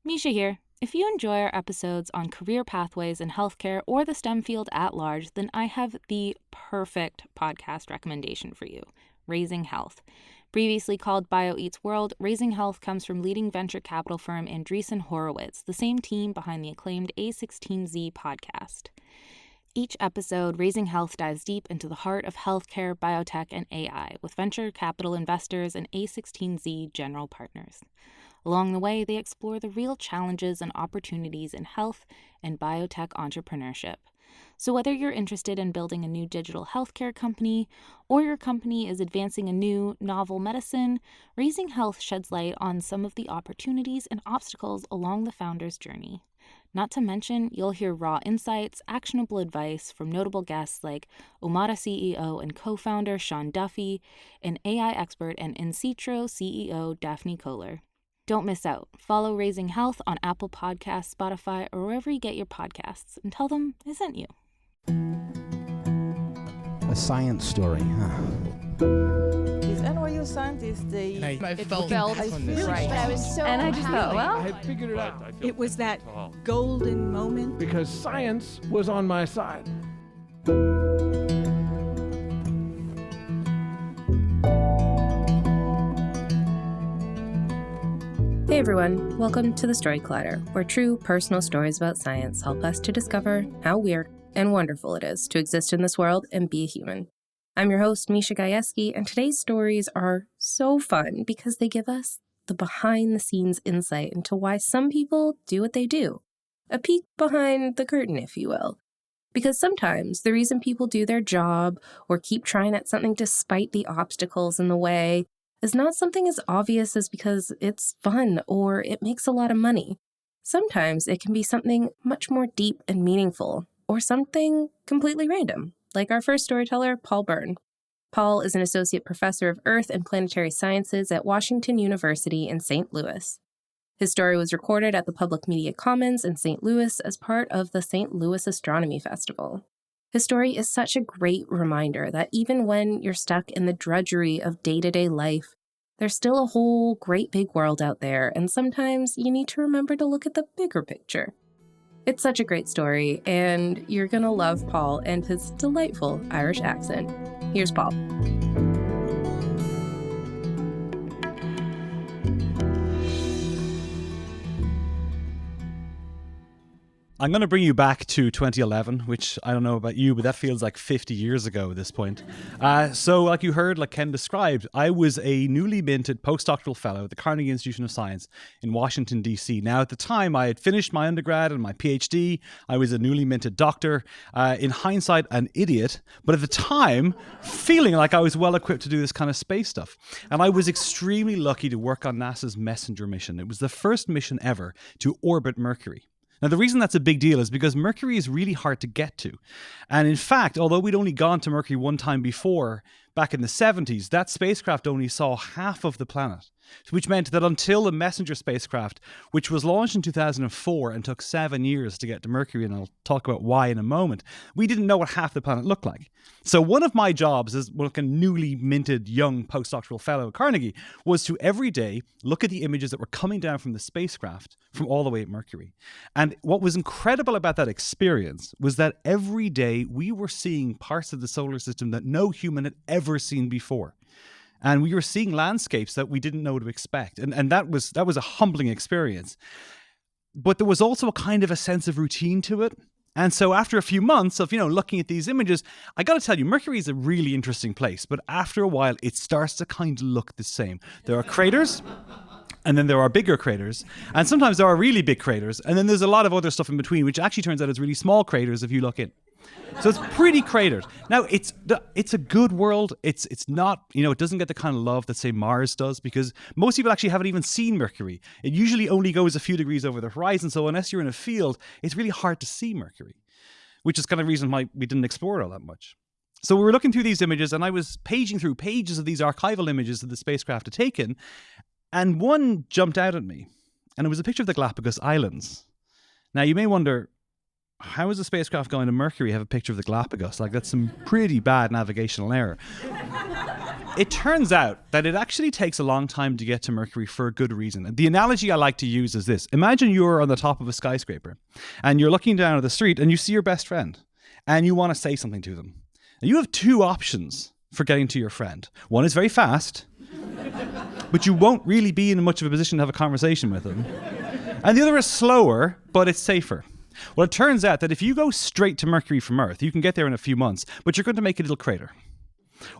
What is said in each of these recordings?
Misha here. If you enjoy our episodes on career pathways in healthcare or the STEM field at large, then I have the perfect podcast recommendation for you, Raising Health. Previously called Bio Eats World, Raising Health comes from leading venture capital firm Andreessen Horowitz, the same team behind the acclaimed A16Z podcast. Each episode, Raising Health dives deep into the heart of healthcare, biotech, and AI with venture capital investors and A16Z general partners. Along the way, they explore the real challenges and opportunities in health and biotech entrepreneurship. So whether you're interested in building a new digital healthcare company or your company is advancing a new, novel medicine, Raising Health sheds light on some of the opportunities and obstacles along the founder's journey. Not to mention, you'll hear raw insights, actionable advice from notable guests like Omada CEO and co-founder Sean Duffy, and AI expert and In Citro CEO Daphne Kohler. Don't miss out. Follow Raising Health on Apple Podcasts, Spotify, or wherever you get your podcasts, and tell them I sent you. A science story, huh? These NYU scientists, I felt right. But I was so And I just thought, well, I had figured it out. it was that golden moment. Because science was on my side. Hey everyone, welcome to the Story Collider, where true personal stories about science help us to discover how weird and wonderful it is to exist in this world and be a human. I'm your host, Misha Gajewski, and today's stories are so fun because they give us the behind-the-scenes insight into why some people do what they do. A peek behind the curtain, if you will. Because sometimes the reason people do their job or keep trying at something despite the obstacles in the way is not something as obvious as because it's fun or it makes a lot of money. Sometimes it can be something much more deep and meaningful, or something completely random, like our first storyteller, Paul Byrne. Paul is an associate professor of Earth and Planetary Sciences at Washington University in St. Louis. His story was recorded at the Public Media Commons in St. Louis as part of the St. Louis Astronomy Festival. His story is such a great reminder that even when you're stuck in the drudgery of day-to-day life, there's still a whole great big world out there, and sometimes you need to remember to look at the bigger picture. It's such a great story, and you're gonna love Paul and his delightful Irish accent. Here's Paul. I'm going to bring you back to 2011, which I don't know about you, but that feels like 50 years ago at this point. So like you heard, like Ken described, I was a newly minted postdoctoral fellow at the Carnegie Institution of Science in Washington, D.C. Now, at the time, I had finished my undergrad and my PhD. I was a newly minted doctor. In hindsight, an idiot. But at the time, feeling like I was well equipped to do this kind of space stuff. And I was extremely lucky to work on NASA's Messenger mission. It was the first mission ever to orbit Mercury. Now, the reason that's a big deal is because Mercury is really hard to get to. And in fact, although we'd only gone to Mercury one time before, back in the 70s, that spacecraft only saw half of the planet, which meant that until the Messenger spacecraft, which was launched in 2004 and took 7 years to get to Mercury, and I'll talk about why in a moment, we didn't know what half the planet looked like. So one of my jobs as like a newly minted young postdoctoral fellow at Carnegie was to every day look at the images that were coming down from the spacecraft from all the way at Mercury. And what was incredible about that experience was that every day we were seeing parts of the solar system that no human had ever seen before. And we were seeing landscapes that we didn't know to expect. And that was a humbling experience. But there was also a kind of a sense of routine to it. And so after a few months of, looking at these images, I got to tell you, Mercury is a really interesting place. But after a while, it starts to kind of look the same. There are craters. And then there are bigger craters. And sometimes there are really big craters. And then there's a lot of other stuff in between, which actually turns out is really small craters if you look in. So it's pretty cratered. Now, it's a good world. It's not, it doesn't get the kind of love that, say, Mars does, because most people actually haven't even seen Mercury. It usually only goes a few degrees over the horizon. So unless you're in a field, it's really hard to see Mercury, which is kind of the reason why we didn't explore it all that much. So we were looking through these images, and I was paging through pages of these archival images that the spacecraft had taken. And one jumped out at me, and it was a picture of the Galapagos Islands. Now, you may wonder, how is a spacecraft going to Mercury have a picture of the Galapagos? Like, that's some pretty bad navigational error. it turns out that it actually takes a long time to get to Mercury for a good reason. And the analogy I like to use is this. Imagine you're on the top of a skyscraper and you're looking down at the street and you see your best friend and you want to say something to them. And you have two options for getting to your friend. One is very fast, but you won't really be in much of a position to have a conversation with them. And the other is slower, but it's safer. Well, it turns out that if you go straight to Mercury from Earth, you can get there in a few months, but you're going to make a little crater.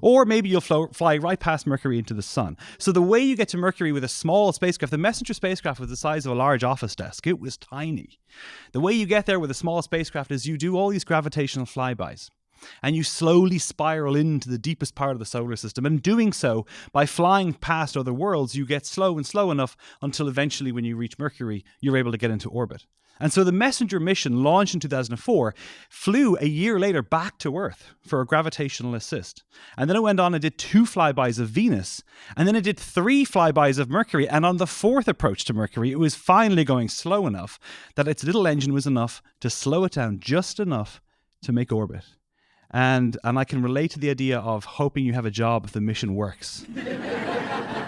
Or maybe you'll fly right past Mercury into the sun. So the way you get to Mercury with a small spacecraft, the Messenger spacecraft was the size of a large office desk. It was tiny. The way you get there with a small spacecraft is you do all these gravitational flybys. And you slowly spiral into the deepest part of the solar system. And doing so, by flying past other worlds, you get slow and slow enough until eventually when you reach Mercury, you're able to get into orbit. And so the Messenger mission, launched in 2004, flew a year later back to Earth for a gravitational assist. And then it went on and did 2 flybys of Venus. And then it did 3 flybys of Mercury. And on the 4th approach to Mercury, it was finally going slow enough that its little engine was enough to slow it down just enough to make orbit. And I can relate to the idea of hoping you have a job if the mission works.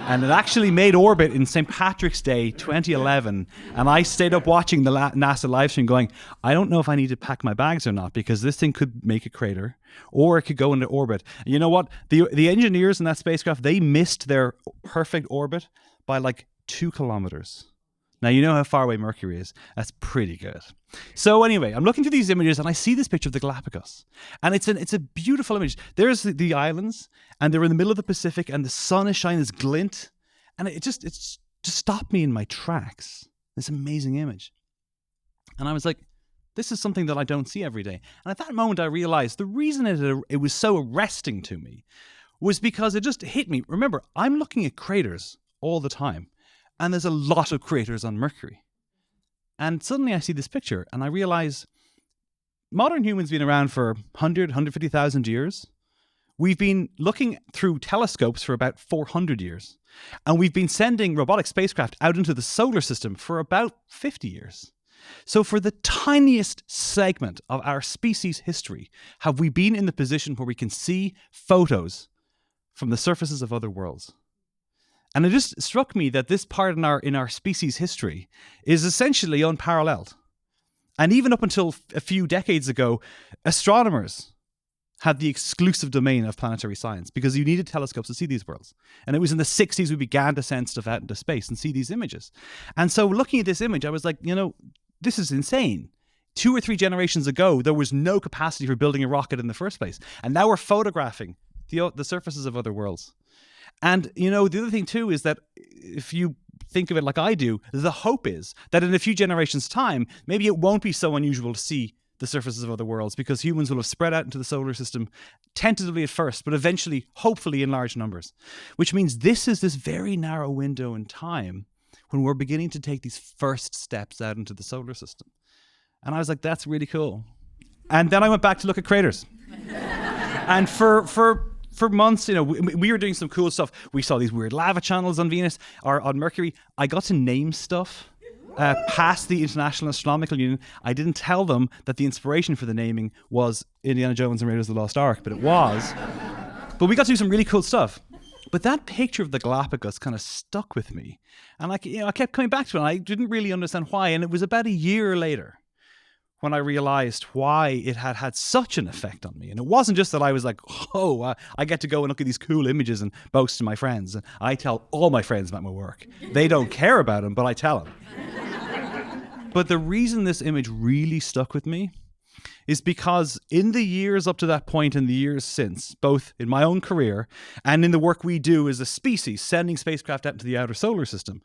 And it actually made orbit in St. Patrick's Day 2011. And I stayed up watching the NASA live stream going, I don't know if I need to pack my bags or not, because this thing could make a crater or it could go into orbit. And you know what? The engineers in that spacecraft, they missed their perfect orbit by like 2 kilometers. Now, you know how far away Mercury is. That's pretty good. So anyway, I'm looking through these images and I see this picture of the Galapagos. And it's a beautiful image. There's the islands and they're in the middle of the Pacific and the sun is shining this glint. And it just stopped me in my tracks. This amazing image. And I was like, this is something that I don't see every day. And at that moment, I realized the reason it was so arresting to me was because it just hit me. Remember, I'm looking at craters all the time. And there's a lot of craters on Mercury. And suddenly I see this picture and I realize modern humans have been around for 150,000 years. We've been looking through telescopes for about 400 years. And we've been sending robotic spacecraft out into the solar system for about 50 years. So for the tiniest segment of our species history, have we been in the position where we can see photos from the surfaces of other worlds. And it just struck me that this part in our species history is essentially unparalleled. And even up until a few decades ago, astronomers had the exclusive domain of planetary science because you needed telescopes to see these worlds. And it was in the 60s we began to send stuff out into space and see these images. And so looking at this image, I was like, this is insane. 2 or 3 generations ago, there was no capacity for building a rocket in the first place. And now we're photographing the surfaces of other worlds. And, the other thing, too, is that if you think of it like I do, the hope is that in a few generations' time, maybe it won't be so unusual to see the surfaces of other worlds because humans will have spread out into the solar system tentatively at first, but eventually, hopefully, in large numbers. Which means this is this very narrow window in time when we're beginning to take these first steps out into the solar system. And I was like, that's really cool. And then I went back to look at craters. And for months, we were doing some cool stuff. We saw these weird lava channels on Venus or on Mercury. I got to name stuff past the International Astronomical Union. I didn't tell them that the inspiration for the naming was Indiana Jones and Raiders of the Lost Ark, but it was. But we got to do some really cool stuff. But that picture of the Galapagos kind of stuck with me. And I kept coming back to it. And I didn't really understand why. And it was about a year later when I realized why it had had such an effect on me. And it wasn't just that I was like, I get to go and look at these cool images and boast to my friends. And I tell all my friends about my work. They don't care about them, but I tell them. But the reason this image really stuck with me is because in the years up to that point and the years since, both in my own career and in the work we do as a species, sending spacecraft out into the outer solar system,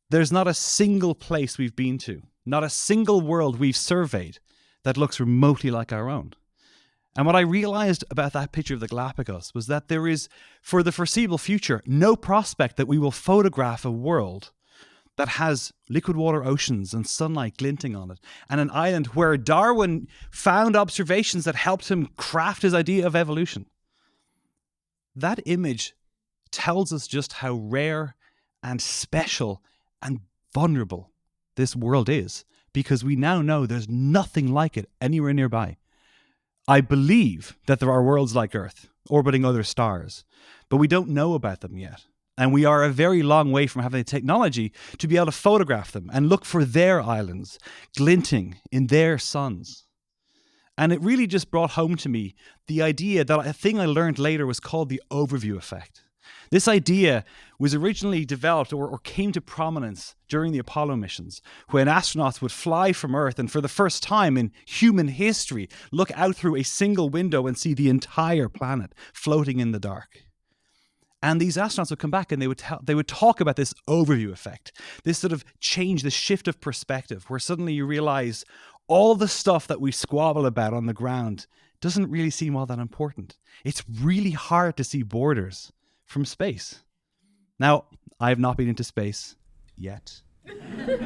there's not a single place we've been to, not a single world we've surveyed that looks remotely like our own. And what I realized about that picture of the Galapagos was that there is, for the foreseeable future, no prospect that we will photograph a world that has liquid water oceans and sunlight glinting on it, and an island where Darwin found observations that helped him craft his idea of evolution. That image tells us just how rare and special and vulnerable this world is, because we now know there's nothing like it anywhere nearby. I believe that there are worlds like Earth orbiting other stars, but we don't know about them yet. And we are a very long way from having the technology to be able to photograph them and look for their islands glinting in their suns. And it really just brought home to me the idea that a thing I learned later was called the overview effect. This idea was originally developed or came to prominence during the Apollo missions, when astronauts would fly from Earth and for the first time in human history, look out through a single window and see the entire planet floating in the dark. And these astronauts would come back and they would talk about this overview effect, this sort of change, this shift of perspective, where suddenly you realize all the stuff that we squabble about on the ground doesn't really seem all that important. It's really hard to see borders from space. Now, I have not been into space yet.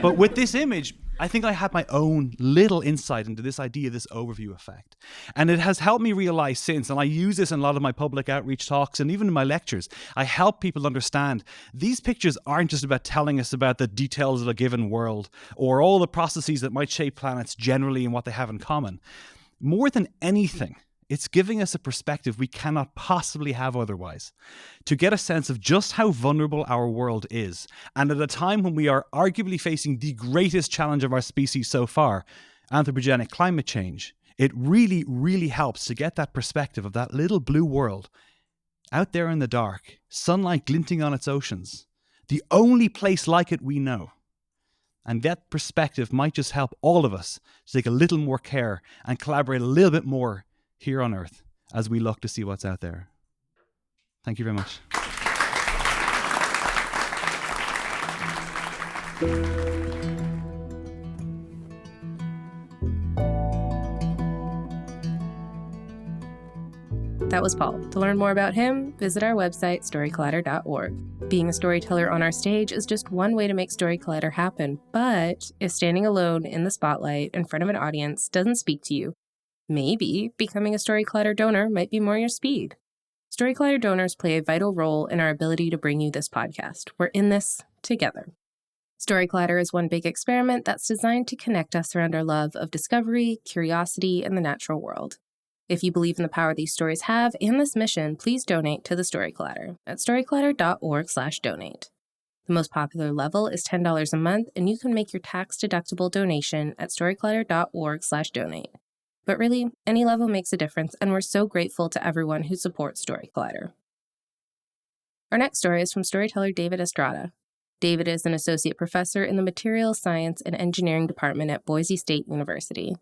But with this image, I think I had my own little insight into this idea, this overview effect. And it has helped me realize since, and I use this in a lot of my public outreach talks and even in my lectures, I help people understand these pictures aren't just about telling us about the details of a given world or all the processes that might shape planets generally and what they have in common. More than anything, it's giving us a perspective we cannot possibly have otherwise, to get a sense of just how vulnerable our world is. And at a time when we are arguably facing the greatest challenge of our species so far, anthropogenic climate change, it really, really helps to get that perspective of that little blue world out there in the dark, sunlight glinting on its oceans, the only place like it we know. And that perspective might just help all of us to take a little more care and collaborate a little bit more here on Earth as we look to see what's out there. Thank you very much. That was Paul. To learn more about him, visit our website, storycollider.org. Being a storyteller on our stage is just one way to make Story Collider happen, but if standing alone in the spotlight in front of an audience doesn't speak to you, maybe becoming a Story Collider donor might be more your speed. Story Collider donors play a vital role in our ability to bring you this podcast. We're in this together. Story Collider is one big experiment that's designed to connect us around our love of discovery, curiosity, and the natural world. If you believe in the power these stories have and this mission, please donate to the Story Collider at storycollider.org/donate. The most popular level is $10 a month, and you can make your tax-deductible donation at storycollider.org/donate. But really, any level makes a difference, and we're so grateful to everyone who supports Story Collider. Our next story is from storyteller David Estrada. David is an associate professor in the Materials Science and Engineering Department at Boise State University.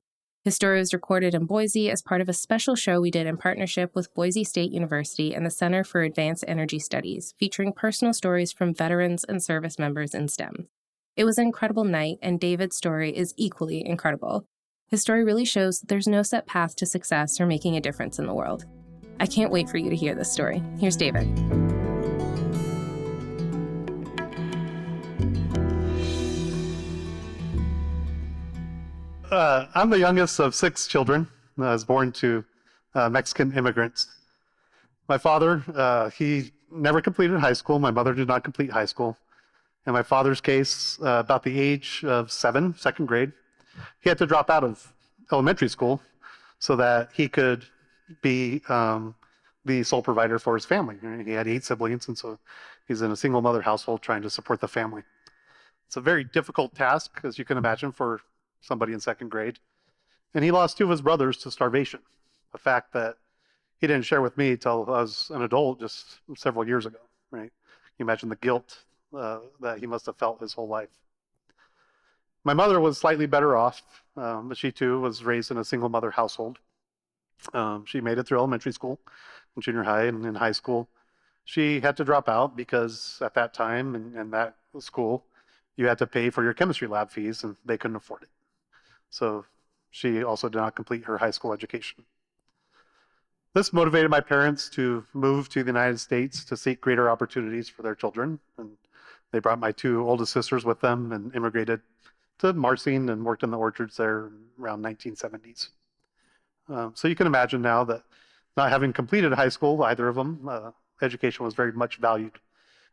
His story was recorded in Boise as part of a special show we did in partnership with Boise State University and the Center for Advanced Energy Studies, featuring personal stories from veterans and service members in STEM. It was an incredible night, and David's story is equally incredible. His story really shows that there's no set path to success or making a difference in the world. I can't wait for you to hear this story. Here's David. I'm the youngest of 6 children. I was born to Mexican immigrants. My father, he never completed high school. My mother did not complete high school. In my father's case, about the age of 7, second grade, he had to drop out of elementary school so that he could be the sole provider for his family. He had 8 siblings, and so he's in a single mother household trying to support the family. It's a very difficult task, as you can imagine, for somebody in second grade. And he lost 2 of his brothers to starvation, a fact that he didn't share with me till I was an adult just several years ago, right? You imagine the guilt that he must have felt his whole life. My mother was slightly better off, but she too was raised in a single mother household. She made it through elementary school and junior high, and in high school she had to drop out because at that time in that school you had to pay for your chemistry lab fees and they couldn't afford it. So she also did not complete her high school education. This motivated my parents to move to the United States to seek greater opportunities for their children. And they brought my 2 oldest sisters with them and immigrated to Marsing and worked in the orchards there around 1970s. So you can imagine now that not having completed high school, either of them, education was very much valued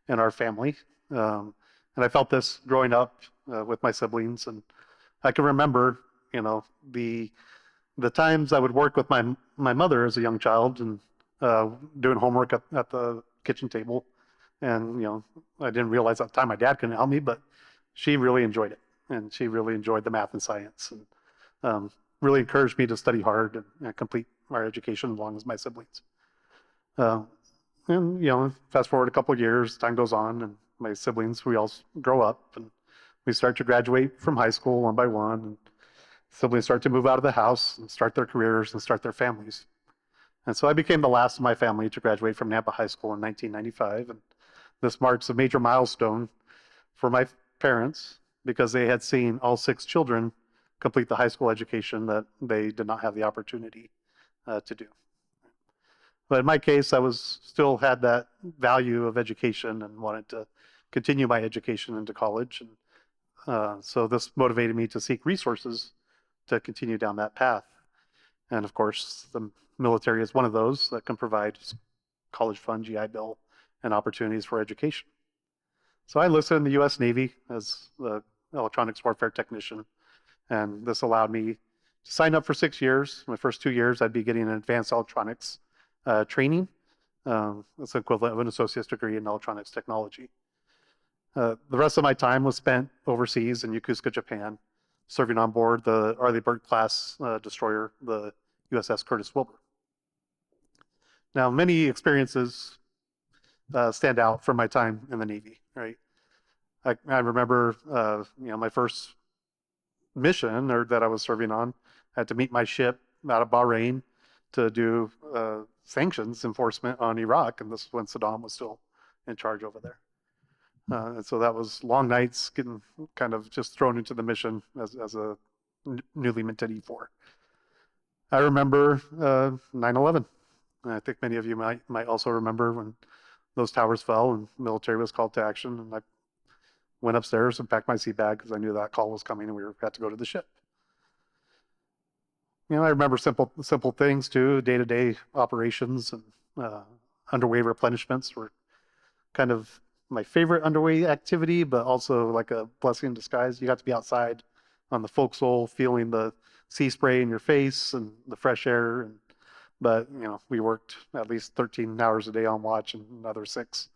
in our family. And I felt this growing up with my siblings. And I can remember, the the times I would work with my mother as a young child and doing homework at the kitchen table, and I didn't realize at the time my dad couldn't help me, but she really enjoyed it, and she really enjoyed the math and science, and really encouraged me to study hard and complete my education along with my siblings. And fast forward a couple of years, time goes on, and my siblings, we all grow up, and we start to graduate from high school one by one, and siblings start to move out of the house and start their careers and start their families. And so I became the last of my family to graduate from Nampa High School in 1995, and this marks a major milestone for my parents because they had seen all 6 children complete the high school education that they did not have the opportunity to do. But in my case, I still had that value of education and wanted to continue my education into college. And so this motivated me to seek resources to continue down that path. And of course, the military is one of those that can provide college fund, GI Bill, and opportunities for education. So I enlisted in the U.S. Navy as the electronics warfare technician, and this allowed me to sign up for 6 years. My first 2 years, I'd be getting an advanced electronics training. That's the equivalent of an associate's degree in electronics technology. The rest of my time was spent overseas in Yokosuka, Japan, serving on board the Arleigh Burke-class destroyer, the USS Curtis Wilbur. Now, many experiences stand out from my time in the Navy, right? I remember, my first mission that I was serving on, I had to meet my ship out of Bahrain to do sanctions enforcement on Iraq, and this is when Saddam was still in charge over there. And so that was long nights, getting kind of just thrown into the mission as a newly minted E4. I remember 9/11. I think many of you might also remember when those towers fell and the military was called to action, and I went upstairs and packed my sea bag because I knew that call was coming and we had to go to the ship. I remember simple things too. Day-to-day operations and underway replenishments were kind of my favorite underway activity, but also like a blessing in disguise. You got to be outside on the forecastle, feeling the sea spray in your face and the fresh air. But we worked at least 13 hours a day on watch and another 6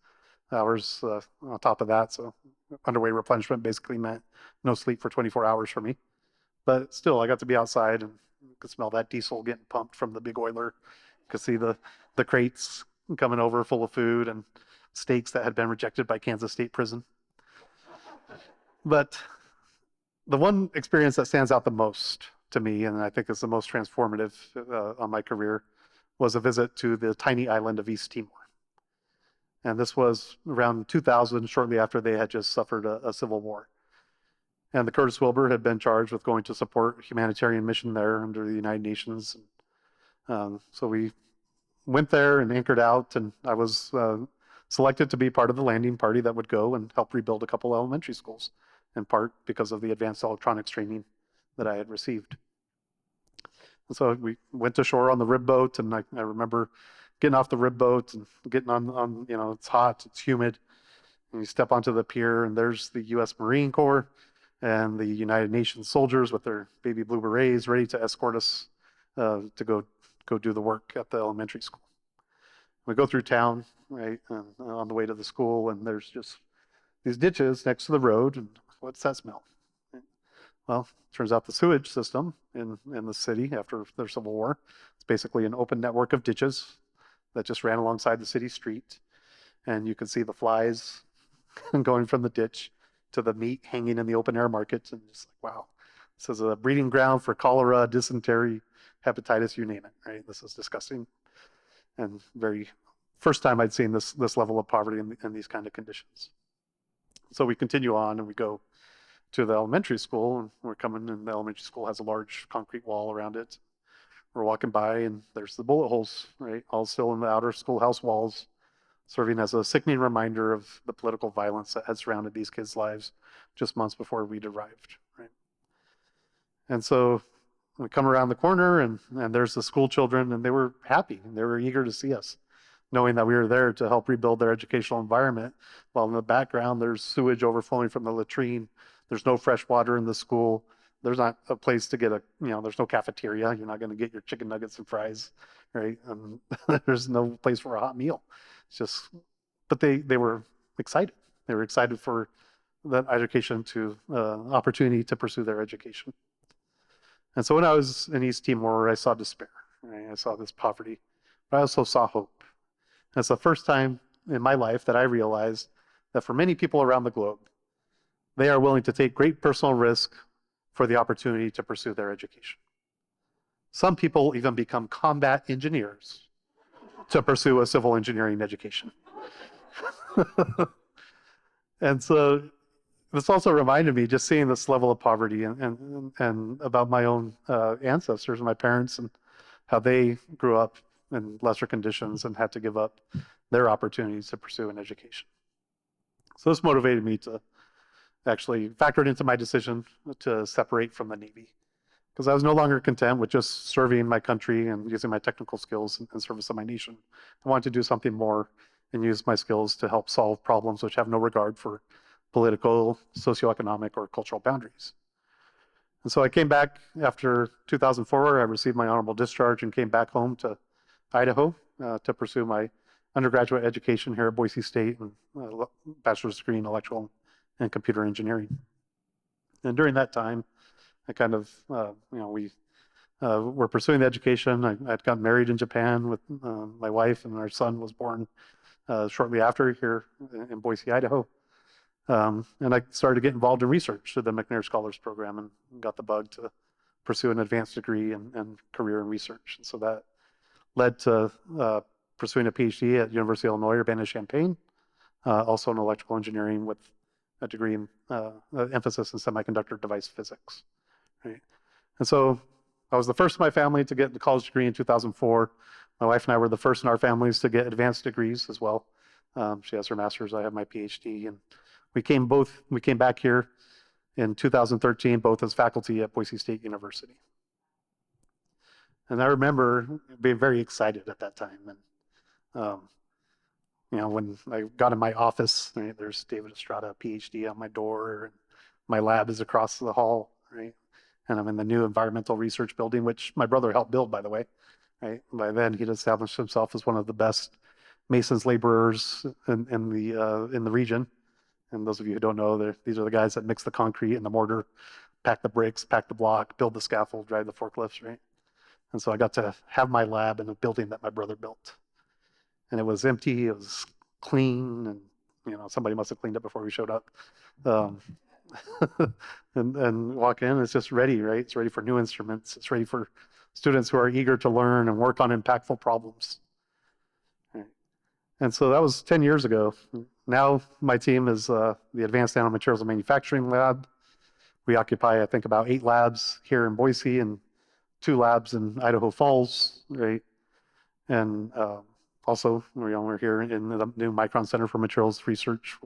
hours on top of that. So underway replenishment basically meant no sleep for 24 hours for me. But still, I got to be outside and could smell that diesel getting pumped from the big oiler. Could see the crates coming over full of food and steaks that had been rejected by Kansas State Prison. But the one experience that stands out the most to me, and I think is the most transformative on my career, was a visit to the tiny island of East Timor. And this was around 2000, shortly after they had just suffered a civil war. And the Curtis Wilbur had been charged with going to support a humanitarian mission there under the United Nations. So we went there and anchored out, and I was selected to be part of the landing party that would go and help rebuild a couple elementary schools, in part because of the advanced electronics training that I had received. And so we went to shore on the rib boat, and I remember getting off the rib boat and getting on it's hot, it's humid, and you step onto the pier, and there's the U.S. Marine Corps and the United Nations soldiers with their baby blue berets ready to escort us to go do the work at the elementary school. We go through town, right, on the way to the school, and there's just these ditches next to the road, and what's that smell? Well, turns out the sewage system in the city after their Civil War, it's basically an open network of ditches that just ran alongside the city street, and you can see the flies going from the ditch to the meat hanging in the open air markets, and just like, wow, this is a breeding ground for cholera, dysentery, hepatitis, you name it, right? This is disgusting, and first time I'd seen this level of poverty in these kind of conditions. So we continue on and we go to the elementary school, and we're coming, and the elementary school has a large concrete wall around it. We're walking by, and there's the bullet holes, right, all still in the outer schoolhouse walls, serving as a sickening reminder of the political violence that had surrounded these kids' lives just months before we'd arrived, right? And so we come around the corner, and there's the school children, and they were happy, and they were eager to see us, knowing that we were there to help rebuild their educational environment, while in the background there's sewage overflowing from the latrine. There's no fresh water in the school. there's not a place to get there's no cafeteria. You're not going to get your chicken nuggets and fries, right? And there's no place for a hot meal. It's just, but they were excited. They were excited for that education to opportunity to pursue their education. And so when I was in East Timor, I saw despair. Right? I saw this poverty, but I also saw hope. That's the first time in my life that I realized that for many people around the globe, they are willing to take great personal risk for the opportunity to pursue their education. Some people even become combat engineers to pursue a civil engineering education. And so this also reminded me, just seeing this level of poverty and about my own ancestors, my parents, and how they grew up in lesser conditions and had to give up their opportunities to pursue an education. So this motivated me to actually factor it into my decision to separate from the Navy, because I was no longer content with just serving my country and using my technical skills in service of my nation. I wanted to do something more and use my skills to help solve problems which have no regard for political, socioeconomic, or cultural boundaries. And so I came back after 2004. I received my honorable discharge and came back home to Idaho to pursue my undergraduate education here at Boise State and bachelor's degree in electrical and computer engineering. And during that time, I kind of, we were pursuing the education. I'd gotten married in Japan with my wife, and our son was born shortly after here in Boise, Idaho. And I started to get involved in research through the McNair Scholars Program and got the bug to pursue an advanced degree and career in research. And so that led to pursuing a PhD at University of Illinois, Urbana-Champaign, also in electrical engineering with a degree in emphasis in semiconductor device physics. Right? And so I was the first in my family to get the college degree in 2004. My wife and I were the first in our families to get advanced degrees as well. She has her master's, I have my PhD, and we came back here in 2013, both as faculty at Boise State University. And I remember being very excited at that time. And when I got in my office, right, there's David Estrada, PhD on my door, and my lab is across the hall, right? And I'm in the new environmental research building, which my brother helped build, by the way. Right? By then, he'd established himself as one of the best masons laborers in the region. And those of you who don't know, these are the guys that mix the concrete and the mortar, pack the bricks, pack the block, build the scaffold, drive the forklifts, right? And so I got to have my lab in a building that my brother built. And it was empty, it was clean, and somebody must have cleaned it before we showed up. And walk in, it's just ready, right? It's ready for new instruments. It's ready for students who are eager to learn and work on impactful problems. Right. And so that was 10 years ago. Now my team is the Advanced Nanomaterials and Manufacturing Lab. We occupy, I think, about 8 labs here in Boise and 2 labs in Idaho Falls, right? And also, we're here in the new Micron Center for Materials Research,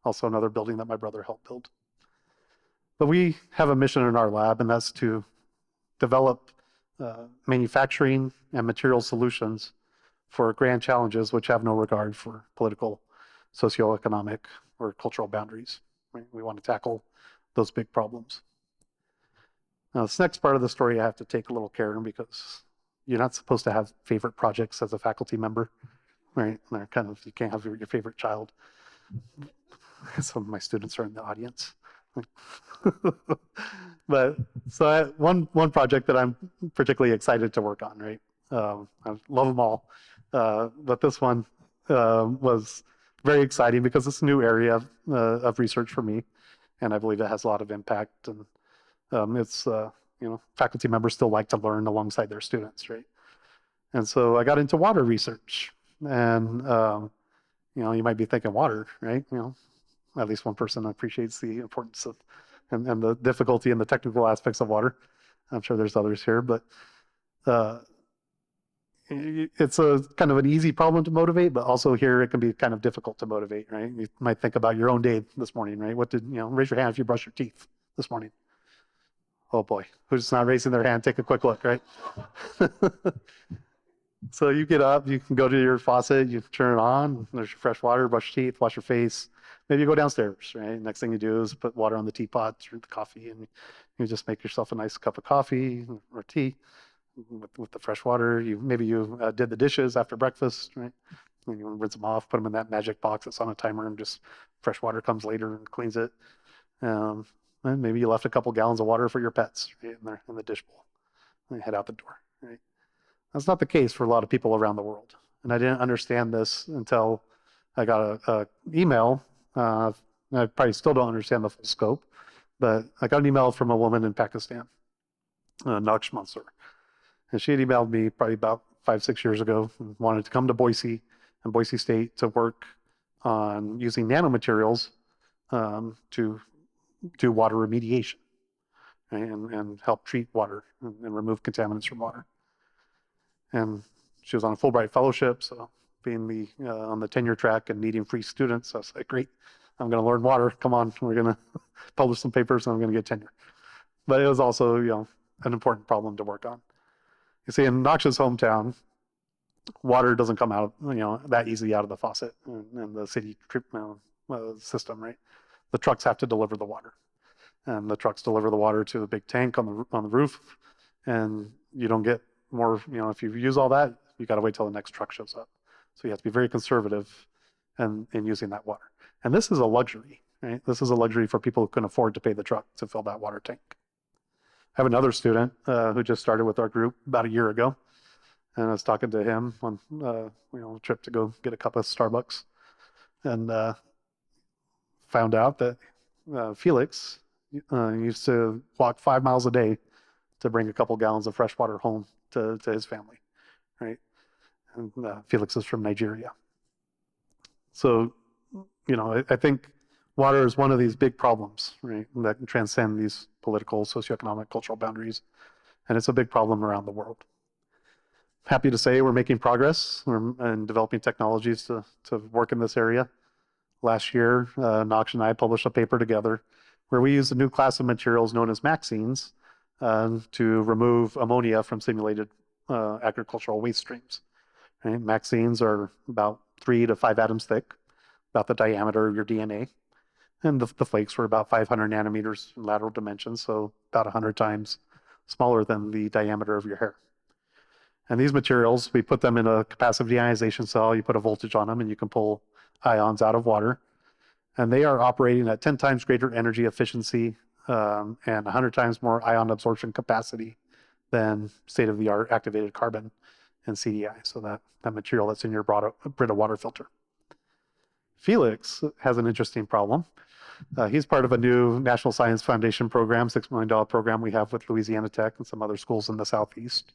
also another building that my brother helped build. But we have a mission in our lab, and that's to develop manufacturing and material solutions for grand challenges which have no regard for political, socioeconomic, or cultural boundaries. Right? We want to tackle those big problems. Now, this next part of the story I have to take a little care in, because you're not supposed to have favorite projects as a faculty member, right? They're you can't have your favorite child. Some of my students are in the audience. But so one project that I'm particularly excited to work on, right? I love them all, but this one was very exciting because it's a new area of research for me, and I believe it has a lot of impact. And it's faculty members still like to learn alongside their students, right? And so I got into water research, and you might be thinking water, right? At least one person appreciates the importance of and the difficulty and the technical aspects of water. I'm sure there's others here, but it's a kind of an easy problem to motivate, but also here it can be kind of difficult to motivate, right? You might think about your own day this morning, right? Raise your hand if you brush your teeth this morning. Oh boy, who's not raising their hand? Take a quick look, right? So you get up, you can go to your faucet, you turn it on, there's your fresh water, brush your teeth, wash your face, maybe you go downstairs, right? Next thing you do is put water on the teapot, drink the coffee, and you just make yourself a nice cup of coffee or tea with the fresh water. Maybe you did the dishes after breakfast, right? And you rinse them off, put them in that magic box that's on a timer, and just fresh water comes later and cleans it. And maybe you left a couple gallons of water for your pets, right, in the dish bowl, and you head out the door, right? That's not the case for a lot of people around the world. And I didn't understand this until I got a email. I probably still don't understand the full scope, but I got an email from a woman in Pakistan, Naksh Mansur. And she had emailed me probably about 5-6 years ago and wanted to come to Boise and Boise State to work on using nanomaterials to do water remediation, right? And help treat water and remove contaminants from water. And she was on a Fulbright fellowship, so being on the tenure track and needing free students, I was like, great, I'm going to learn water. Come on, we're going to publish some papers and I'm going to get tenure. But it was also, an important problem to work on. You see, in Naksh's hometown, water doesn't come out, that easily out of the faucet in the city system, right? The trucks have to deliver the water, and the trucks deliver the water to a big tank on the roof, and you don't get more. If you use all that, you got to wait till the next truck shows up. So you have to be very conservative in using that water. And this is a luxury, right? This is a luxury for people who can afford to pay the truck to fill that water tank. I have another student who just started with our group about a year ago, and I was talking to him on a trip to go get a cup of Starbucks, and found out that Felix used to walk 5 miles a day to bring a couple gallons of fresh water home to his family, right? And Felix is from Nigeria. So, I think water is one of these big problems, right, that can transcend these political, socioeconomic, cultural boundaries, and it's a big problem around the world. Happy to say we're making progress and developing technologies to work in this area. Last year, Naksh and I published a paper together where we used a new class of materials known as maxines to remove ammonia from simulated agricultural waste streams. Right? Maxines are about 3 to 5 atoms thick, about the diameter of your DNA. And the flakes were about 500 nanometers in lateral dimensions, so about 100 times smaller than the diameter of your hair. And these materials, we put them in a capacitive deionization cell, you put a voltage on them, and you can pull ions out of water. And they are operating at 10 times greater energy efficiency and 100 times more ion absorption capacity than state-of-the-art activated carbon and CDI, so that material that's in your Brita water filter. Felix has an interesting problem. He's part of a new National Science Foundation program, $6 million program we have with Louisiana Tech and some other schools in the Southeast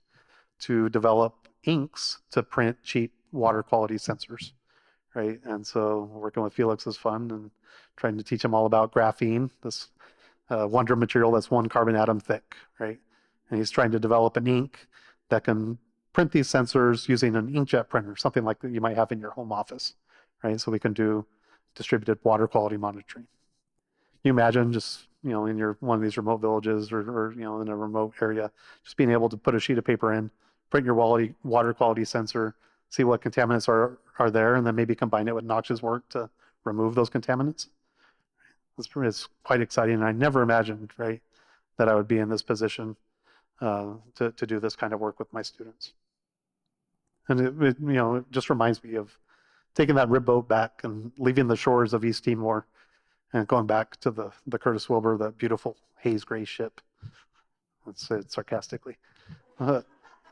to develop inks to print cheap water quality sensors, right? And so working with Felix is fun and trying to teach him all about graphene, this wonder material that's 1 carbon atom thick, right? And he's trying to develop an ink that can print these sensors using an inkjet printer, something like that you might have in your home office, right? So we can do distributed water quality monitoring. Can you imagine just, in one of these remote villages or in a remote area, just being able to put a sheet of paper in, print your water quality sensor, see what contaminants are there, and then maybe combine it with Naksh's work to remove those contaminants? It's quite exciting, and I never imagined, right, that I would be in this position to do this kind of work with my students. And it just reminds me of taking that rib boat back and leaving the shores of East Timor and going back to the Curtis Wilbur, that beautiful haze gray ship. Let's say it sarcastically.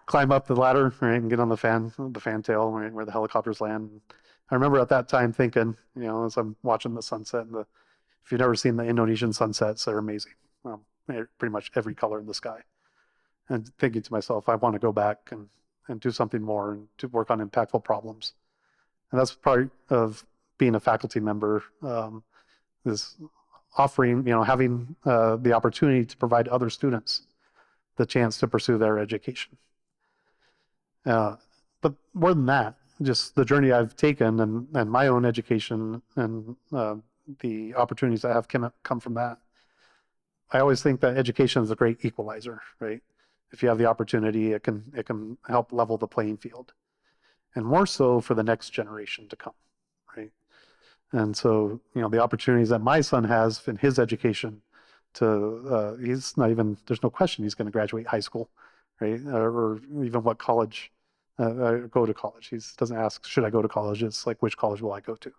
Climb up the ladder, right, and get on the fantail, right, where the helicopters land. I remember at that time thinking, as I'm watching the sunset, if you've never seen the Indonesian sunsets, they're amazing. Pretty much every color in the sky. And thinking to myself, I want to go back and do something more and to work on impactful problems. And that's part of being a faculty member, is offering, having the opportunity to provide other students the chance to pursue their education. But more than that, just the journey I've taken and my own education and the opportunities that have come from that. I always think that education is a great equalizer, right? If you have the opportunity, it can help level the playing field, and more so for the next generation to come, right? And so, the opportunities that my son has in his education he's not even, there's no question he's going to graduate high school, right? Or even what college, go to college. He doesn't ask, should I go to college? It's like, which college will I go to?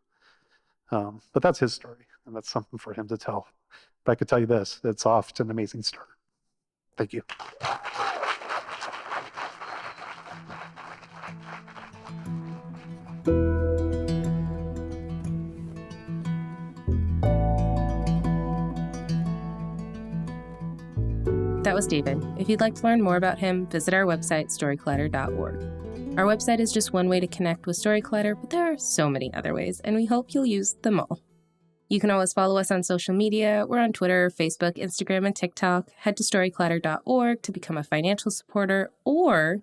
But that's his story, and that's something for him to tell. But I could tell you this, it's off to an amazing start. Thank you. That was David. If you'd like to learn more about him, visit our website, storyclatter.org. Our website is just one way to connect with Storyclatter, but there are so many other ways, and we hope you'll use them all. You can always follow us on social media. We're on Twitter, Facebook, Instagram, and TikTok. Head to storyclatter.org to become a financial supporter, or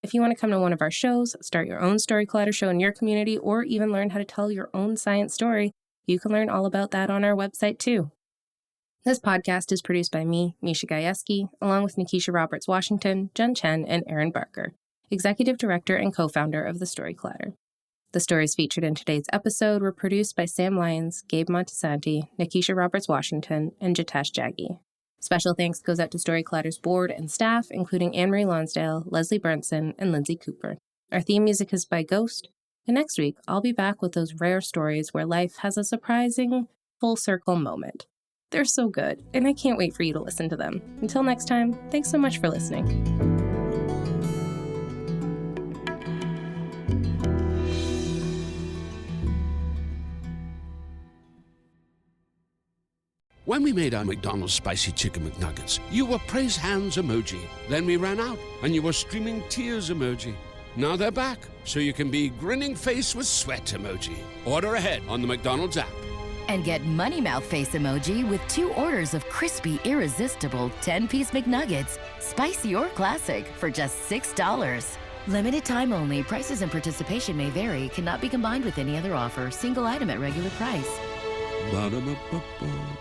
if you want to come to one of our shows, start your own Storyclatter show in your community, or even learn how to tell your own science story, you can learn all about that on our website too. This podcast is produced by me, Misha Gajewski, along with Nikisha Roberts-Washington, Jen Chen, and Aaron Barker, Executive Director and co-founder of the Storyclatter. The stories featured in today's episode were produced by Sam Lyons, Gabe Montesanti, Nikisha Roberts-Washington, and Jitesh Jaggi. Special thanks goes out to Storyclatter's board and staff, including Anne-Marie Lonsdale, Leslie Burnson, and Lindsay Cooper. Our theme music is by Ghost, and next week I'll be back with those rare stories where life has a surprising full circle moment. They're so good, and I can't wait for you to listen to them. Until next time, thanks so much for listening. When we made our McDonald's Spicy Chicken McNuggets, you were praise hands emoji. Then we ran out, and you were streaming tears emoji. Now they're back, so you can be grinning face with sweat emoji. Order ahead on the McDonald's app. And get money mouth face emoji with 2 orders of crispy, irresistible 10-piece McNuggets, spicy or classic, for just $6. Limited time only. Prices and participation may vary. Cannot be combined with any other offer. Single item at regular price. Ba-da-ba-ba-ba.